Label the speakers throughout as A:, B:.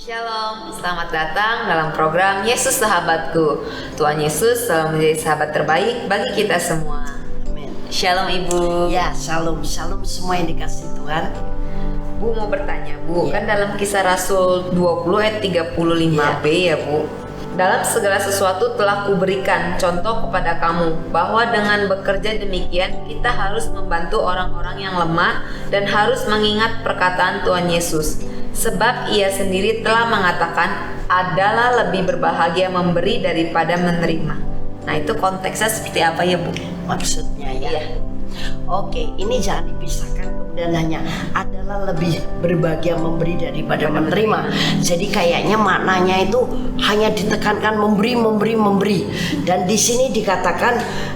A: Shalom, selamat datang dalam program Yesus Sahabatku. Tuhan Yesus selalu menjadi sahabat terbaik bagi kita semua.
B: Amin.
A: Shalom Ibu.
B: Ya, shalom semua yang dikasih Tuhan.
A: Bu mau bertanya Bu,
B: Ya.
A: kan dalam Kisah Rasul 20 ayat 35b ya Bu. Dalam segala sesuatu telah kuberikan contoh kepada kamu, bahwa dengan bekerja demikian kita harus membantu orang-orang yang lemah dan harus mengingat perkataan Tuhan Yesus. Sebab ia sendiri telah mengatakan, adalah lebih berbahagia memberi daripada menerima. Nah itu konteksnya seperti apa ya Bu?
B: Maksudnya ya.
A: Iya.
B: Oke, ini jangan dipisahkan kemudian hanya adalah lebih berbahagia memberi daripada menerima. Jadi kayaknya maknanya itu hanya ditekankan memberi. Dan di sini dikatakan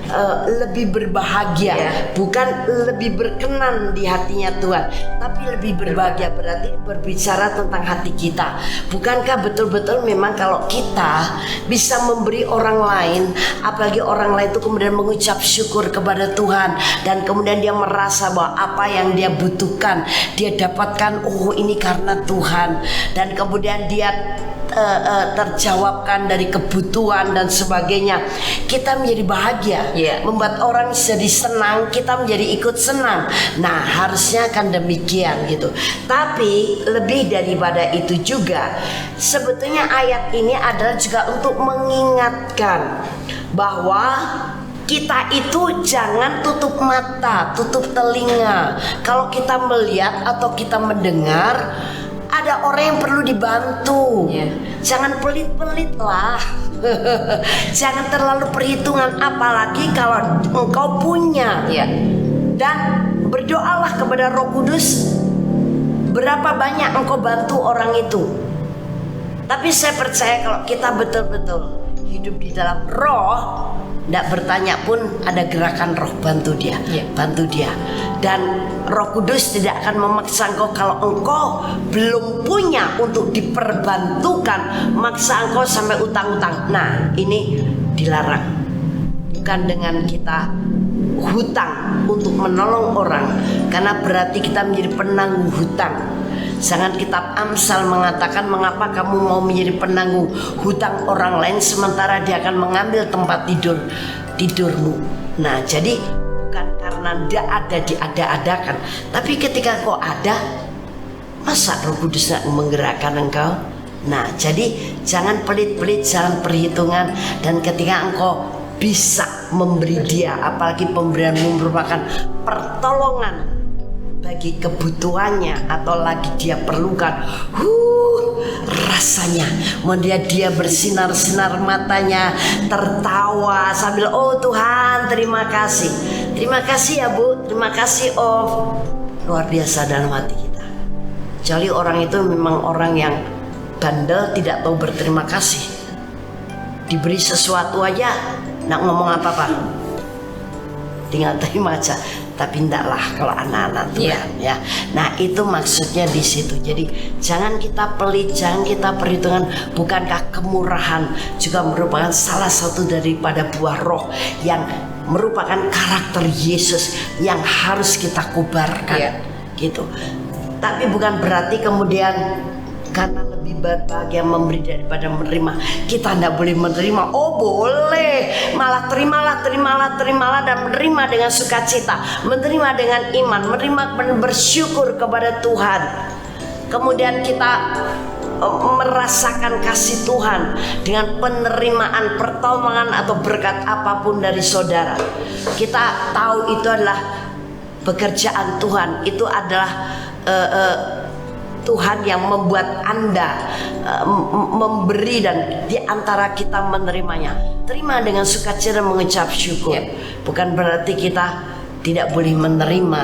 B: lebih berbahagia,
A: Ya.
B: bukan lebih berkenan di hatinya Tuhan, tapi lebih berbahagia. Berarti berbicara tentang hati kita. Bukankah betul-betul memang kalau kita bisa memberi orang lain, apalagi orang lain itu kemudian mengucap syukur kepada Tuhan, dan kemudian dia merasa bahwa apa yang dia butuhkan dia dapatkan, oh ini karena Tuhan, dan kemudian dia terjawabkan dari kebutuhan dan sebagainya, kita menjadi bahagia. Membuat orang jadi senang, kita menjadi ikut senang. Nah harusnya kan demikian gitu. Tapi lebih daripada itu juga, sebetulnya ayat ini adalah juga untuk mengingatkan bahwa kita itu jangan tutup mata, tutup telinga. Kalau kita melihat atau kita mendengar ada orang yang perlu dibantu, jangan pelit-pelit lah. Jangan terlalu perhitungan, apalagi kalau engkau punya. Dan berdoalah kepada Roh Kudus, berapa banyak engkau bantu orang itu. Tapi saya percaya kalau kita betul-betul hidup di dalam Roh, tidak bertanya pun ada gerakan Roh bantu dia, bantu dia. Dan Roh Kudus tidak akan memaksa engkau kalau engkau belum punya untuk diperbantukan, maksa engkau sampai utang-utang. Nah ini dilarang. Bukan dengan kita hutang untuk menolong orang, karena berarti kita menjadi penanggung hutang. Jangan kitab Amsal mengatakan mengapa kamu mau menjadi penanggung hutang orang lain sementara dia akan mengambil tempat tidurmu. Nah jadi bukan karena dia ada diada-adakan, tapi ketika kau ada, masa Roh Kudus nak menggerakkan engkau? Nah jadi jangan pelit-pelit, jangan perhitungan. Dan ketika engkau bisa memberi dia, apalagi pemberianmu merupakan pertolongan bagi kebutuhannya atau lagi dia perlukan, rasanya melihat dia bersinar-sinar matanya, tertawa sambil oh Tuhan terima kasih ya Bu, terima kasih oh, luar biasa dalam hati kita. Kecuali orang itu memang orang yang bandel, tidak tahu berterima kasih. Diberi sesuatu aja nak ngomong apa-apa, tinggal terima aja. Tapi ndaklah kalau anak-anak Tuhan ya. Nah itu maksudnya di situ. Jadi jangan kita pelit, jangan kita perhitungan. Bukankah kemurahan juga merupakan salah satu daripada buah roh yang merupakan karakter Yesus yang harus kita kobarkan gitu. Tapi bukan berarti kemudian karena lebih berbahagia memberi daripada menerima, kita tidak boleh menerima. Oh boleh, malah terimalah dan menerima dengan sukacita, menerima dengan iman, menerima bersyukur kepada Tuhan. Kemudian kita merasakan kasih Tuhan dengan penerimaan pertolongan atau berkat apapun dari saudara. Kita tahu itu adalah pekerjaan Tuhan, itu adalah Tuhan yang membuat Anda memberi, dan di antara kita menerimanya. Terima dengan sukacita mengucap syukur. Bukan berarti kita tidak boleh menerima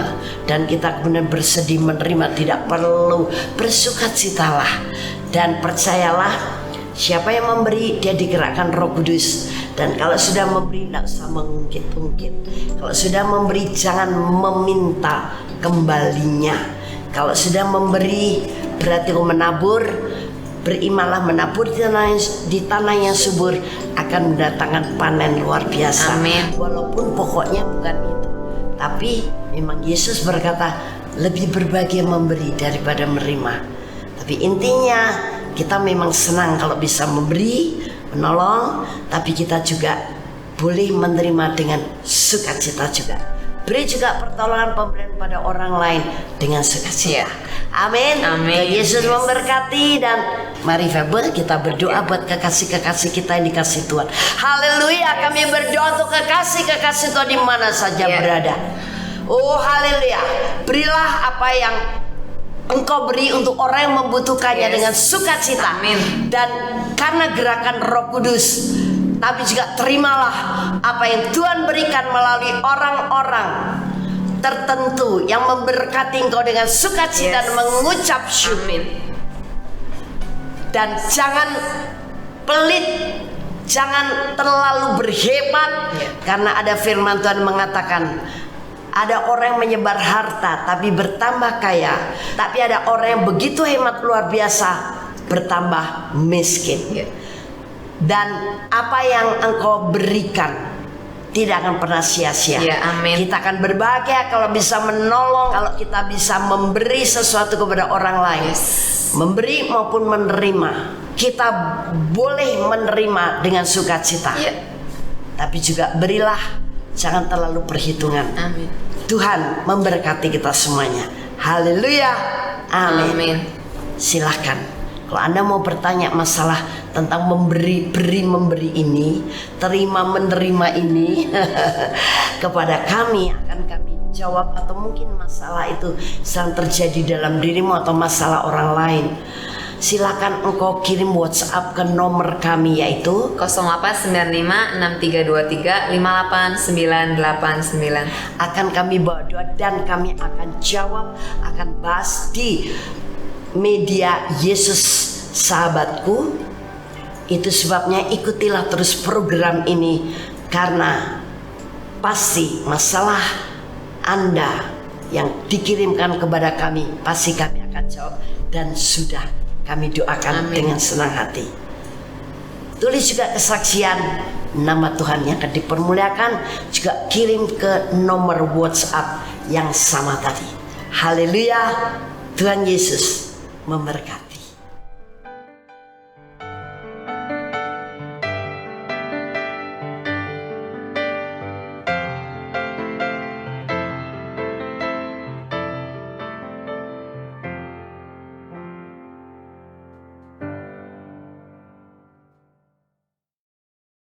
B: dan kita kemudian bersedih menerima. Tidak perlu, bersukacitalah. Dan percayalah, siapa yang memberi dia digerakkan Roh Kudus. Dan kalau sudah memberi tidak usah mengungkit-ungkit. Kalau sudah memberi jangan meminta kembalinya. Kalau sudah memberi berarti kau menabur. Berimalah menabur di tanah yang subur akan mendatangkan panen luar biasa.
A: Amin.
B: Walaupun pokoknya bukan itu, tapi memang Yesus berkata lebih berbahagia memberi daripada menerima. Tapi intinya Kita memang senang kalau bisa memberi, menolong, tapi kita juga boleh menerima dengan sukacita juga. Beri juga pertolongan pemberian pada orang lain dengan sukacita. Amin.
A: Amin.
B: Yesus memberkati, dan mari Faber kita berdoa buat kekasih-kekasih kita yang dikasih Tuhan. Haleluya. Kami berdoa untuk kekasih-kekasih Tuhan di mana saja berada. Oh haleluya. Berilah apa yang Engkau beri untuk orang yang membutuhkannya dengan sukacita.
A: Amin.
B: Dan karena gerakan Roh Kudus, tapi juga terimalah apa yang Tuhan berikan melalui orang-orang tertentu yang memberkati engkau dengan sukacita dan mengucap syukur. Dan jangan pelit, jangan terlalu berhemat, karena ada firman Tuhan mengatakan, ada orang yang menyebar harta tapi bertambah kaya, tapi ada orang yang begitu hemat luar biasa bertambah miskin. Dan apa yang engkau berikan tidak akan pernah sia-sia. Kita akan berbahagia kalau bisa menolong, kalau kita bisa memberi sesuatu kepada orang lain. Memberi maupun menerima, kita boleh menerima dengan sukacita. Tapi juga berilah, jangan terlalu perhitungan.
A: Amin.
B: Tuhan memberkati kita semuanya. Haleluya. Amin. Silahkan. Kalau Anda mau bertanya masalah tentang memberi ini, terima menerima ini kepada kami, akan kami jawab. Atau mungkin masalah itu sedang terjadi dalam dirimu atau masalah orang lain, silakan engkau kirim WhatsApp ke nomor kami, yaitu
A: 0895-632-358-989.
B: Akan kami bawa doa dan kami akan jawab, akan bahas di media Yesus Sahabatku. Itu sebabnya ikutilah terus program ini, karena pasti masalah Anda yang dikirimkan kepada kami pasti kami akan jawab, dan sudah kami doakan dengan senang hati. Tulis juga kesaksian, nama Tuhan yang akan dipermuliakan, juga kirim ke nomor WhatsApp yang sama tadi. Haleluya. Tuhan Yesus memberkati.